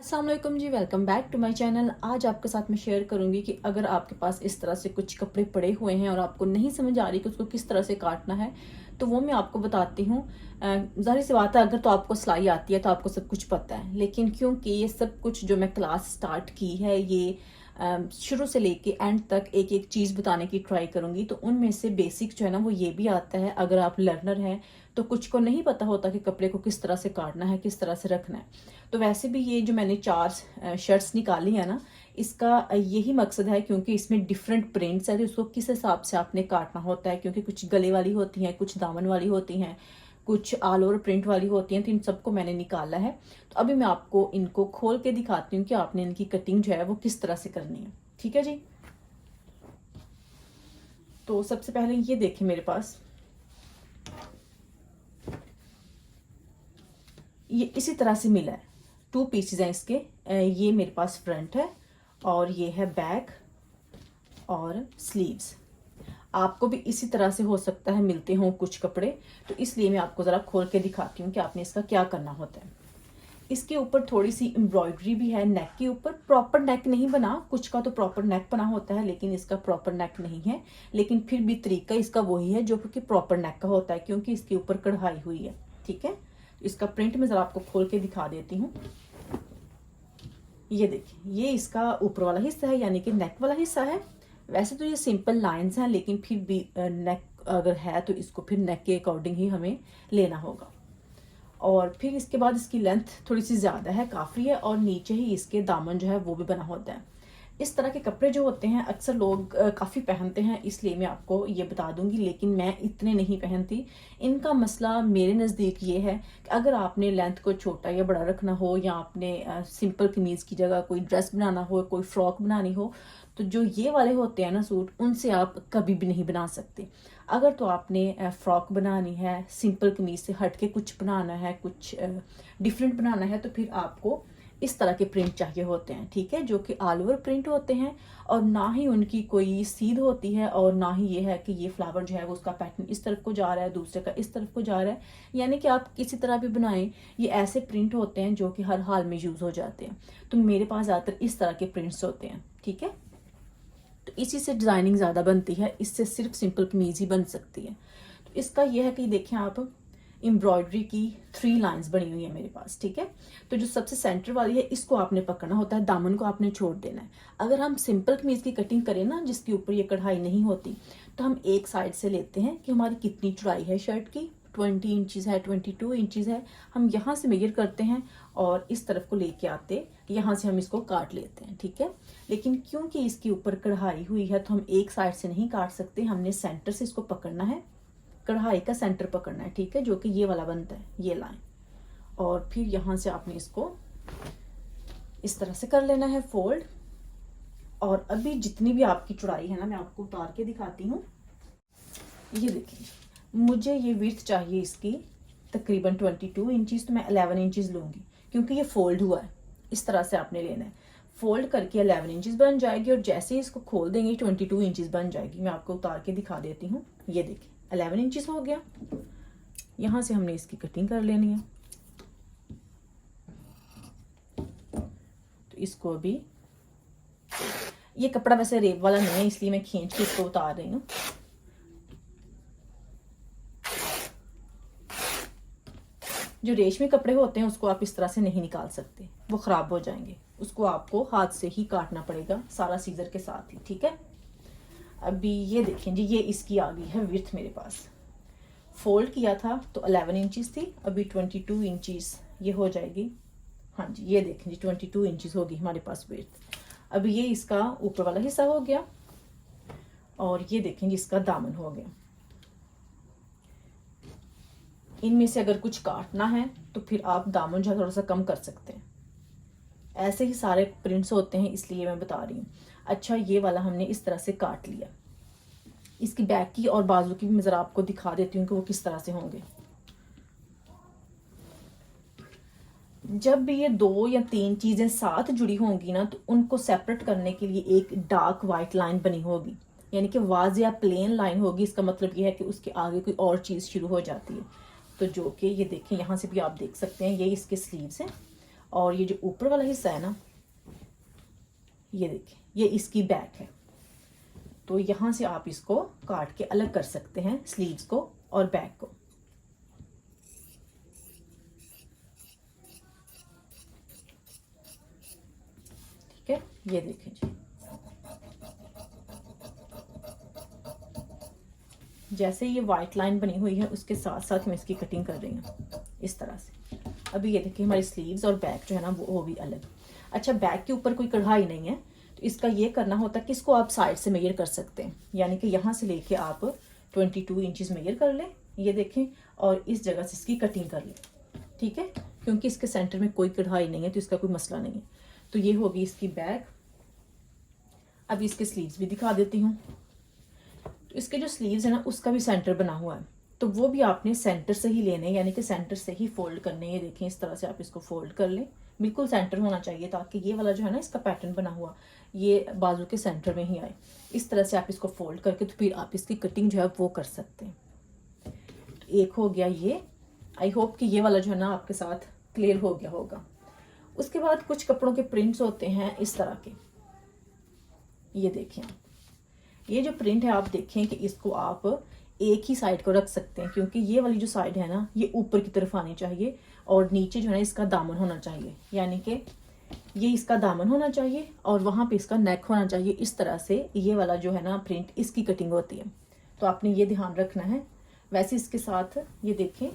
अस्सलाम वालेकुम जी, welcome back to my channel. आज आपके साथ मैं शेयर करूंगी कि अगर आपके पास इस तरह से कुछ कपड़े पड़े हुए हैं और आपको नहीं समझ आ रही कि उसको किस तरह से काटना है, तो वो मैं आपको बताती हूँ। जाहिर सी बात है, अगर तो आपको सिलाई आती है तो आपको सब कुछ पता है, लेकिन क्योंकि ये सब कुछ जो मैं क्लास स्टार्ट की है, ये शुरू से लेके एंड तक एक एक चीज़ बताने की ट्राई करूंगी, तो उनमें से बेसिक जो है ना वो ये भी आता है। अगर आप लर्नर हैं तो कुछ को नहीं पता होता कि कपड़े को किस तरह से काटना है, किस तरह से रखना है। तो वैसे भी ये जो मैंने 4 शर्ट्स निकाली है ना, इसका यही मकसद है, क्योंकि इसमें डिफरेंट प्रिंट्स है तो उसको किस हिसाब से आपने काटना होता है, क्योंकि कुछ गले वाली होती हैं, कुछ दामन वाली होती हैं, कुछ ऑल ओवर प्रिंट वाली होती हैं। तो इन सबको मैंने निकाला है। तो अभी मैं आपको इनको खोल के दिखाती हूँ कि आपने इनकी कटिंग जो है वो किस तरह से करनी है। ठीक है जी। तो सबसे पहले ये देखें, मेरे पास ये इसी तरह से मिला है। 2 पीसेज हैं इसके। ये मेरे पास फ्रंट है और ये है बैक और स्लीव्स। आपको भी इसी तरह से हो सकता है मिलते हों कुछ कपड़े, तो इसलिए मैं आपको ज़रा खोल के दिखाती हूँ कि आपने इसका क्या करना होता है। इसके ऊपर थोड़ी सी एम्ब्रॉयडरी भी है नेक के ऊपर। प्रॉपर नेक नहीं बना, कुछ का तो प्रॉपर नेक बना होता है, लेकिन इसका प्रॉपर नेक नहीं है। लेकिन फिर भी तरीका इसका वही है जो कि प्रॉपर नेक का होता है, क्योंकि इसके ऊपर कढ़ाई हुई है। ठीक है, इसका प्रिंट मैं ज़रा आपको खोल के दिखा देती हूँ। ये देखिए, ये इसका ऊपर वाला हिस्सा है, यानी कि नेक वाला हिस्सा है। वैसे तो ये सिंपल लाइंस हैं, लेकिन फिर भी नेक अगर है तो इसको फिर नेक के अकॉर्डिंग ही हमें लेना होगा। और फिर इसके बाद इसकी लेंथ थोड़ी सी ज़्यादा है, काफ़ी है, और नीचे ही इसके दामन जो है वो भी बना होता है। इस तरह के कपड़े जो होते हैं अक्सर लोग काफ़ी पहनते हैं, इसलिए मैं आपको ये बता दूंगी, लेकिन मैं इतने नहीं पहनती। इनका मसला मेरे नज़दीक ये है कि अगर आपने लेंथ को छोटा या बड़ा रखना हो, या आपने सिंपल कमीज़ की जगह कोई ड्रेस बनाना हो, कोई फ्रॉक बनानी हो, तो जो ये वाले होते हैं ना सूट, उनसे आप कभी भी नहीं बना सकते। अगर तो आपने फ्रॉक बनानी है, सिंपल कमीज से हट के कुछ बनाना है, कुछ डिफरेंट बनाना है, तो फिर आपको इस तरह के प्रिंट चाहिए होते हैं। ठीक है, जो कि ऑल ओवर प्रिंट होते हैं, और ना ही उनकी कोई सीध होती है, और ना ही ये है कि ये फ्लावर जो है वो उसका पैटर्न इस तरफ को जा रहा है, दूसरे का इस तरफ को जा रहा है। यानी कि आप किसी तरह भी बनाएं, ये ऐसे प्रिंट होते हैं जो कि हर हाल में यूज हो जाते हैं। तो मेरे पास ज़्यादातर इस तरह के प्रिंट्स होते हैं। ठीक है, तो इसी से डिजाइनिंग ज्यादा बनती है, इससे सिर्फ सिंपल कमीज ही बन सकती है। तो इसका यह है कि देखें आप, एम्ब्रॉयडरी की 3 लाइंस बनी हुई है मेरे पास। ठीक है, तो जो सबसे सेंटर वाली है इसको आपने पकड़ना होता है, दामन को आपने छोड़ देना है। अगर हम सिंपल कमीज की कटिंग करें ना, जिसके ऊपर ये कढ़ाई नहीं होती, तो हम एक साइड से लेते हैं कि हमारी कितनी चौड़ाई है शर्ट की। 20 इंचज है, 22 इंचज है, हम यहाँ से मेजर करते हैं और इस तरफ को लेके आते, यहाँ से हम इसको काट लेते हैं। ठीक है, लेकिन क्योंकि इसके ऊपर कढ़ाई हुई है तो हम एक साइड से नहीं काट सकते, हमने सेंटर से इसको पकड़ना है, कढ़ाई का सेंटर पकड़ना है। ठीक है, जो कि ये वाला बनता है, ये लाइन, और फिर यहाँ से आपने इसको इस तरह से कर लेना है फोल्ड। और अभी जितनी भी आपकी चौड़ाई है ना, मैं आपको उतार के दिखाती हूँ। ये देखिए, मुझे ये विड्थ चाहिए इसकी तकरीबन 22 इंचज, तो मैं 11 इंचज लूंगी, क्योंकि ये फोल्ड हुआ है। इस तरह से आपने लेना है, फोल्ड करके 11 इंचज बन जाएगी, और जैसे ही इसको खोल देंगे 22 इंचज बन जाएगी। मैं आपको उतार के दिखा देती हूँ। ये देखिए, 11 इंचज हो गया। यहाँ से हमने इसकी कटिंग कर लेनी है। तो इसको अभी, ये कपड़ा वैसे रेब वाला नहीं है, इसलिए मैं खींच के इसको उतार रही हूँ। जो रेशमी कपड़े होते हैं उसको आप इस तरह से नहीं निकाल सकते, वो खराब हो जाएंगे। उसको आपको हाथ से ही काटना पड़ेगा, सारा सीजर के साथ ही। ठीक है, अभी ये देखें जी, ये इसकी आ गई है विड्थ मेरे पास। फोल्ड किया था तो 11 इंचज थी, अभी 22 इंचज ये हो जाएगी। हाँ जी, ये देखें जी, 22 इंचज होगी हमारे पास विड्थ। अभी ये इसका ऊपर वाला हिस्सा हो गया, और ये देखें जी इसका दामन हो गया। इनमें से अगर कुछ काटना है तो फिर आप दामन जो है थोड़ा सा कम कर सकते हैं। ऐसे ही सारे प्रिंट्स होते हैं, इसलिए मैं बता रही हूँ। अच्छा, ये वाला हमने इस तरह से काट लिया। इसकी बैक की और बाजू की भी मैं जरा आपको दिखा देती हूँ कि वो किस तरह से होंगे। जब भी ये 2 या 3 चीजें साथ जुड़ी होंगी ना, तो उनको सेपरेट करने के लिए एक डार्क वाइट लाइन बनी होगी, यानी कि वाज या प्लेन लाइन होगी। इसका मतलब ये है कि उसके आगे कोई और चीज शुरू हो जाती है। तो जो कि ये देखें, यहाँ से भी आप देख सकते हैं, ये इसके स्लीव्स हैं, और ये जो ऊपर वाला हिस्सा है ना, ये देखिए, ये इसकी बैक है। तो यहाँ से आप इसको काट के अलग कर सकते हैं, स्लीव्स को और बैक को। ठीक है, ये देखें जी, जैसे ये वाइट लाइन बनी हुई है उसके साथ साथ मैं इसकी कटिंग कर रही हूँ इस तरह से। अभी ये देखिए हमारी स्लीव्स और बैक जो है ना वो भी अलग। अच्छा, बैक के ऊपर कोई कढ़ाई नहीं है, तो इसका ये करना होता है कि इसको आप साइड से मेजर कर सकते हैं, यानी कि यहाँ से लेके आप 22 इंचेस मेजर कर लें, ये देखें, और इस जगह से इसकी कटिंग कर लें। ठीक है, क्योंकि इसके सेंटर में कोई कढ़ाई नहीं है तो इसका कोई मसला नहीं है। तो ये होगी इसकी बैक। अब इसके स्लीव्स भी दिखा देती हूँ। तो इसके जो स्लीव्स है ना उसका भी सेंटर बना हुआ है, तो वो भी आपने सेंटर से ही लेने, यानी कि सेंटर से ही फोल्ड करने। ये देखें, इस तरह से आप इसको फोल्ड कर लें, बिल्कुल सेंटर होना चाहिए, ताकि ये वाला जो है ना इसका पैटर्न बना हुआ ये बाजू के सेंटर में ही आए। इस तरह से आप इसको फोल्ड करके तो फिर आप इसकी कटिंग जो है वो कर सकते हैं। तो एक हो गया ये। आई होप कि ये वाला जो है ना आपके साथ क्लियर हो गया होगा। उसके बाद कुछ कपड़ों के प्रिंट्स होते हैं इस तरह के, ये देखें, ये जो प्रिंट है आप देखें कि इसको आप एक ही साइड को रख सकते हैं, क्योंकि ये वाली जो साइड है ना ये ऊपर की तरफ आनी चाहिए और नीचे जो है ना इसका दामन होना चाहिए, यानी कि ये इसका दामन होना चाहिए और वहाँ पे इसका नेक होना चाहिए। इस तरह से ये वाला जो है ना प्रिंट, इसकी कटिंग होती है, तो आपने ये ध्यान रखना है। वैसे इसके साथ ये देखें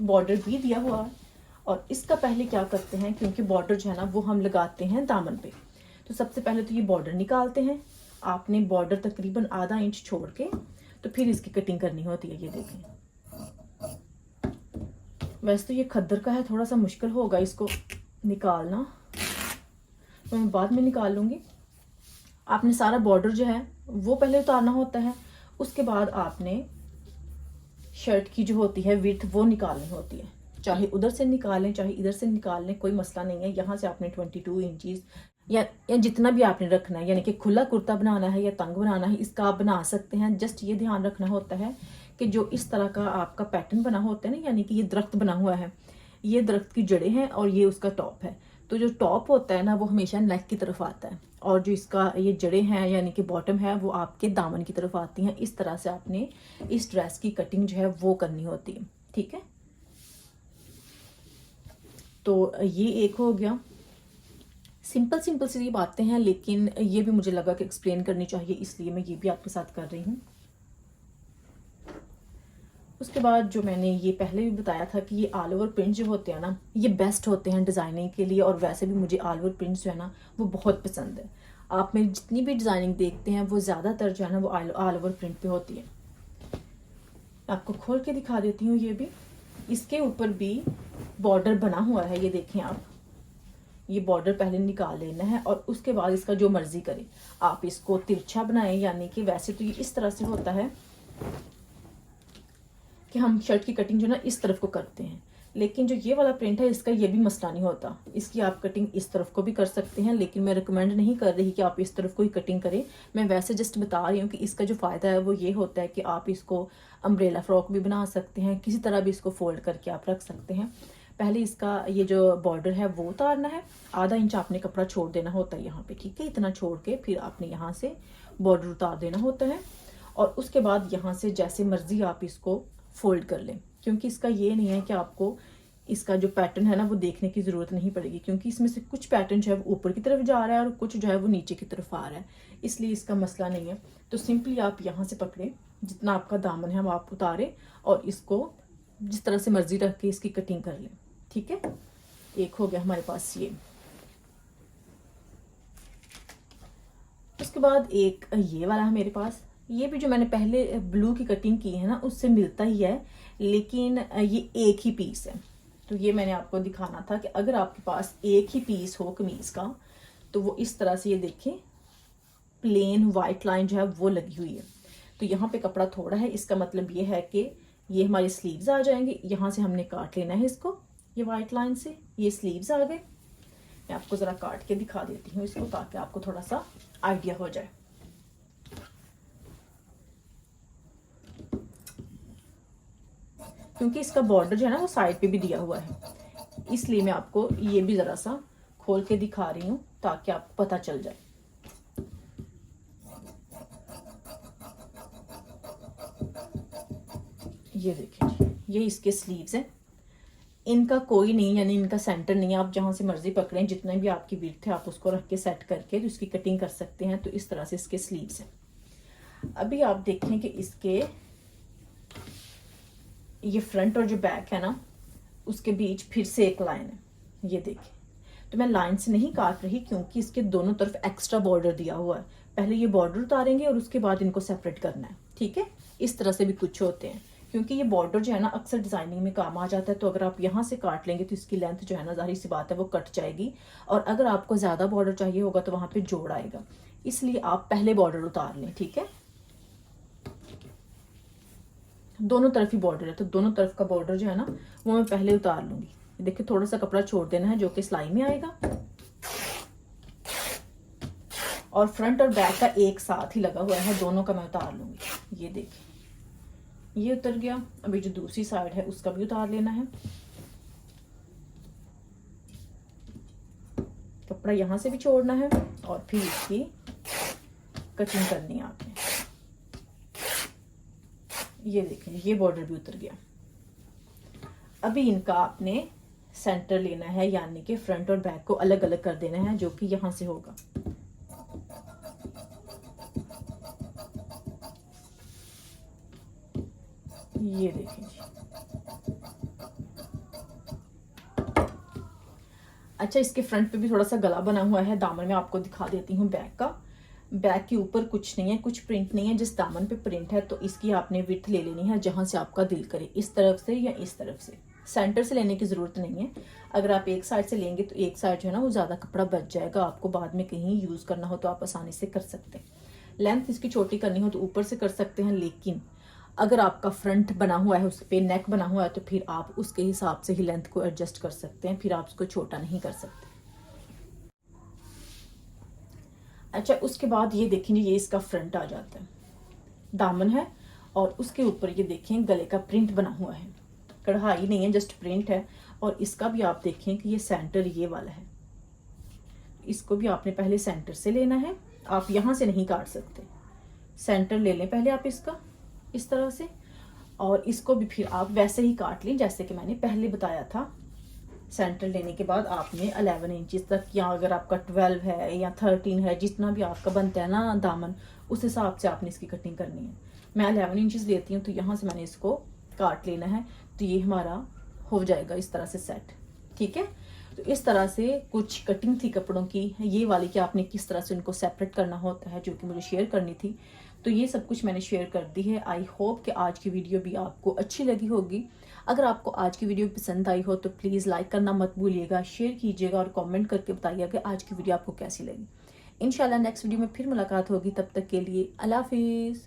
बॉर्डर भी दिया हुआ है, और इसका पहले क्या करते हैं, क्योंकि बॉर्डर जो है ना वो हम लगाते हैं दामन पे, तो सबसे पहले तो ये बॉर्डर निकालते हैं। आपने बॉर्डर तकरीबन आधा इंच छोड़ के तो फिर इसकी कटिंग करनी होती है। ये देखें, वैसे तो ये खद्दर का है, थोड़ा सा मुश्किल होगा इसको निकालना, तो मैं बाद में निकाल लूँगी। आपने सारा बॉर्डर जो है वो पहले उतारना होता है, उसके बाद आपने शर्ट की जो होती है विड्थ वो निकालनी होती है, चाहे उधर से निकालें चाहे इधर से निकाल लें, कोई मसला नहीं है। यहाँ से आपने 22 इंचज़ या जितना भी आपने रखना है, यानी कि खुला कुर्ता बनाना है या तंग बनाना है, इसका आप बना सकते हैं। जस्ट ये ध्यान रखना होता है कि जो इस तरह का आपका पैटर्न बना होता है ना, यानी कि ये दरख्त बना हुआ है, ये दरख्त की जड़ें हैं और ये उसका टॉप है, तो जो टॉप होता है ना वो हमेशा नेक की तरफ आता है, और जो इसका ये जड़ें हैं यानी कि बॉटम है वो आपके दामन की तरफ आती हैं। इस तरह से आपने इस ड्रेस की कटिंग जो है वो करनी होती है। ठीक है, तो ये एक हो गया। सिंपल सिंपल सी बातें हैं, लेकिन ये भी मुझे लगा कि एक्सप्लेन करनी चाहिए, इसलिए मैं ये भी आपके साथ कर रही हूँ। उसके बाद जो मैंने ये पहले भी बताया था कि ये ऑल ओवर प्रिंट जो होते हैं ना ये बेस्ट होते हैं डिज़ाइनिंग के लिए, और वैसे भी मुझे ऑल ओवर प्रिंट्स जो है ना वो बहुत पसंद है। आप मेरी जितनी भी डिज़ाइनिंग देखते हैं वो ज़्यादातर जो है ना वो ऑल ओवर प्रिंट पे होती है। आपको खोल के दिखा देती हूँ। ये भी, इसके ऊपर भी बॉर्डर बना हुआ है, ये देखें आप, ये बॉर्डर पहले निकाल लेना है और उसके बाद इसका जो मर्जी करें आप इसको तिरछा बनाएं, यानी कि वैसे तो ये इस तरह से होता है कि हम शर्ट की कटिंग जो ना इस तरफ को करते हैं, लेकिन जो ये वाला प्रिंट है इसका ये भी मसला नहीं होता, इसकी आप कटिंग इस तरफ को भी कर सकते हैं, लेकिन मैं रिकमेंड नहीं कर रही कि आप इस तरफ को ही कटिंग करें। मैं वैसे जस्ट बता रही हूँ कि इसका जो फ़ायदा है वो ये होता है कि आप इसको अम्ब्रेला फ्रॉक भी बना सकते हैं, किसी तरह भी इसको फोल्ड करके आप रख सकते हैं। पहले इसका ये जो बॉर्डर है वो उतारना है, आधा इंच आपने कपड़ा छोड़ देना होता है यहाँ पे, ठीक है, इतना छोड़ के फिर आपने यहाँ से बॉर्डर उतार देना होता है, और उसके बाद यहाँ से जैसे मर्जी आप इसको फोल्ड कर लें, क्योंकि इसका ये नहीं है कि आपको इसका जो पैटर्न है ना वो देखने की ज़रूरत नहीं पड़ेगी, क्योंकि इसमें से कुछ पैटर्न जो है वो ऊपर की तरफ जा रहा है और कुछ जो है वो नीचे की तरफ आ रहा है, इसलिए इसका मसला नहीं है। तो सिंपली आप यहाँ से पकड़ें, जितना आपका दामन है वो आप उतारें और इसको जिस तरह से मर्जी रख के इसकी कटिंग कर लें। ठीक है, एक हो गया हमारे पास ये। उसके बाद एक ये वाला है मेरे पास, ये भी जो मैंने पहले ब्लू की कटिंग की है ना उससे मिलता ही है, लेकिन ये एक ही पीस है। तो ये मैंने आपको दिखाना था कि अगर आपके पास एक ही पीस हो कमीज का तो वो इस तरह से, ये देखें प्लेन वाइट लाइन जो है वो लगी हुई है, तो यहाँ पे कपड़ा थोड़ा है, इसका मतलब ये है कि ये हमारे स्लीव्स आ जाएंगे, यहाँ से हमने काट लेना है इसको, ये वाइट लाइन से ये स्लीव्स आ गए। मैं आपको ज़रा काट के दिखा देती हूँ इसको ताकि आपको थोड़ा सा आइडिया हो जाए। क्योंकि इसका बॉर्डर जो है ना वो साइड पे भी दिया हुआ है, इसलिए मैं आपको ये भी ज़रा सा खोल के दिखा रही हूँ ताकि आपको पता चल जाए। ये देखिए, ये इसके स्लीव्स हैं। इनका कोई नहीं, यानी इनका सेंटर नहीं है। आप जहाँ से मर्जी पकड़ें, जितने भी आपकी विड्थ है आप उसको रख के सेट करके तो इसकी कटिंग कर सकते हैं। तो इस तरह से इसके स्लीव्स हैं। अभी आप देखें कि इसके ये फ्रंट और जो बैक है ना, उसके बीच फिर से एक लाइन है। ये देखिए, तो मैं लाइन से नहीं काट रही क्योंकि इसके दोनों तरफ एक्स्ट्रा बॉर्डर दिया हुआ है। पहले ये बॉर्डर उतारेंगे और उसके बाद इनको सेपरेट करना है, ठीक है। इस तरह से भी कुछ होते हैं, क्योंकि ये बॉर्डर जो है ना अक्सर डिजाइनिंग में काम आ जाता है। तो अगर आप यहाँ से काट लेंगे तो इसकी लेंथ जो है ना, जाहिर सी बात है वो कट जाएगी। और अगर आपको ज्यादा बॉर्डर चाहिए होगा तो वहां पे जोड़ आएगा, इसलिए आप पहले बॉर्डर उतार लें, ठीक है। दोनों तरफ ही बॉर्डर है, तो दोनों तरफ का बॉर्डर जो है ना वो मैं पहले उतार लूंगी। देखिए, थोड़ा सा कपड़ा छोड़ देना है जो कि सिलाई में आएगा, और फ्रंट और बैक का एक साथ ही लगा हुआ है, दोनों का मैं उतार लूंगी। ये देखिए, ये उतर गया। अभी जो दूसरी साइड है उसका भी उतार लेना है। कपड़ा यहां से भी छोड़ना है और फिर इसकी कटिंग करनी है आपने। ये देखें, ये बॉर्डर भी उतर गया। अभी इनका आपने सेंटर लेना है, यानी कि फ्रंट और बैक को अलग अलग कर देना है, जो कि यहां से होगा। ये देखें जी। अच्छा, इसके फ्रंट पे भी थोड़ा सा गला बना हुआ है। दामन में आपको दिखा देती हूँ बैक का। बैक के ऊपर कुछ नहीं है, कुछ प्रिंट नहीं है। जिस दामन पे प्रिंट है तो इसकी आपने विड्थ ले लेनी है जहां से आपका दिल करे, इस तरफ से या इस तरफ से। सेंटर से लेने की जरूरत नहीं है। अगर आप एक साइड से लेंगे तो एक साइड जो है ना वो ज्यादा कपड़ा बच जाएगा, आपको बाद में कहीं यूज करना हो तो आप आसानी से कर सकते हैं। लेंथ इसकी छोटी करनी हो तो ऊपर से कर सकते हैं, लेकिन अगर आपका फ्रंट बना हुआ है, उस पे नेक बना हुआ है, तो फिर आप उसके हिसाब से ही लेंथ को एडजस्ट कर सकते हैं, फिर आप उसको छोटा नहीं कर सकते। अच्छा, उसके बाद ये देखेंगे, ये इसका फ्रंट आ जाता है। दामन है और उसके ऊपर ये देखें गले का प्रिंट बना हुआ है, कढ़ाई नहीं है, जस्ट प्रिंट है। और इसका भी आप देखें कि ये सेंटर ये वाला है। इसको भी आपने पहले सेंटर से लेना है, आप यहां से नहीं काट सकते। सेंटर ले लें पहले आप इसका, इस तरह से, और इसको भी फिर आप वैसे ही काट लें जैसे कि मैंने पहले बताया था। सेंटर लेने के बाद आपने 11 इंचेस तक, या अगर आपका 12 है या 13 है, जितना भी आपका बनता है ना दामन, उस हिसाब से आपने इसकी कटिंग करनी है। मैं 11 इंचेस लेती हूँ, तो यहाँ से मैंने इसको काट लेना है। तो ये हमारा हो जाएगा इस तरह से सेट, ठीक है। तो इस तरह से कुछ कटिंग थी कपड़ों की, ये वाली कि आपने किस तरह से उनको सेपरेट करना होता है, जो कि मुझे शेयर करनी थी। तो ये सब कुछ मैंने शेयर कर दी है। आई होप कि आज की वीडियो भी आपको अच्छी लगी होगी। अगर आपको आज की वीडियो पसंद आई हो तो प्लीज़ लाइक करना मत भूलिएगा, शेयर कीजिएगा और कमेंट करके बताइएगा कि आज की वीडियो आपको कैसी लगी। इंशाल्लाह नेक्स्ट वीडियो में फिर मुलाकात होगी, तब तक के लिए अल्लाह हाफिज़।